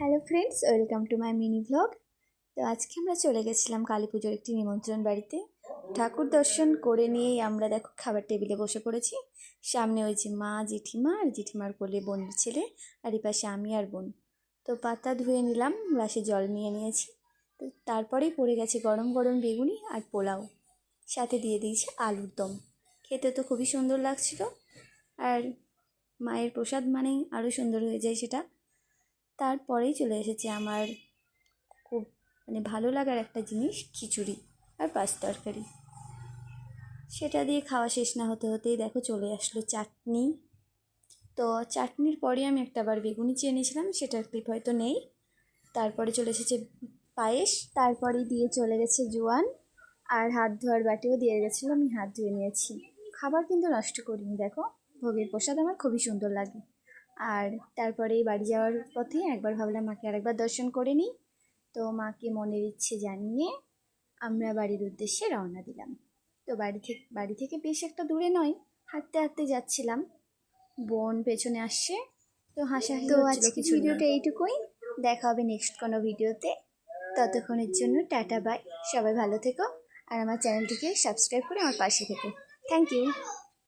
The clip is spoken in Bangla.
Hello friends, welcome to my mini vlog. তো আজকে আমরা চলে গেছিলাম কালী পুজোর একটি নিমন্ত্রণ বাড়িতে। ঠাকুর দর্শন করে নিয়েই আমরা দেখো খাবার টেবিলে বসে পড়েছি। সামনে ওই যে মা, জেঠিমা আর জেঠিমার কোলে বোনের ছেলে, আর এই পাশে আমি আর বোন। তো পাতা ধুয়ে নিলাম, গ্লাসে জল নিয়ে নিয়েছি। তো তারপরেই পড়ে গেছে গরম গরম বেগুনি আর পোলাও, সাথে দিয়ে দিয়েছে আলুর দম। খেতে তো খুবই সুন্দর লাগছিল, আর মায়ের প্রসাদ মানেই আরও সুন্দর হয়ে যায় সেটা। তারপরেই চলে এসেছে আমার খুব ভালো লাগার একটা জিনিস, খিচুড়ি আর পাঁচ তরকারি। সেটা দিয়ে খাওয়া শেষ না হতে হতেই দেখো চলে আসলো চাটনি। তো চাটনির পরে আমি একটা বার বেগুনি চেয়ে নিয়েছিলাম, সেটার ক্লিপ হয়তো নেই। তারপরে চলে এসেছে পায়েস, তারপরে দিয়ে চলে গেছে জোয়ান, আর হাত ধোয়ার বাটিও দিয়ে গেছিলো, আমি হাত ধুয়ে নিয়েছি। খাবার কিন্তু নষ্ট করিনি, দেখো ভোগের প্রসাদ আমার খুবই সুন্দর লাগে। আর তারপরে বাড়ি যাওয়ার পথে একবার ভাবলাম মাকে আরেকবার দর্শন করে নিই। তো মাকে মনের ইচ্ছে জানিয়ে আমরা বাড়ির উদ্দেশ্যে রওনা দিলাম। তো বাড়ি থেকে বেশ একটা দূরে নয়, হাঁটতে হাঁটতে যাচ্ছিলাম। বোন পেছনে আসছে, তো হাসাহাসি হচ্ছিল কিছু। ভিডিওটা এইটুকুই, দেখা হবে নেক্সট কোনো ভিডিওতে। ততক্ষণের জন্য টাটা বাই, সবাই ভালো থেকো, আর আমার চ্যানেলটিকে সাবস্ক্রাইব করে আমার পাশে থেকো। Thank you.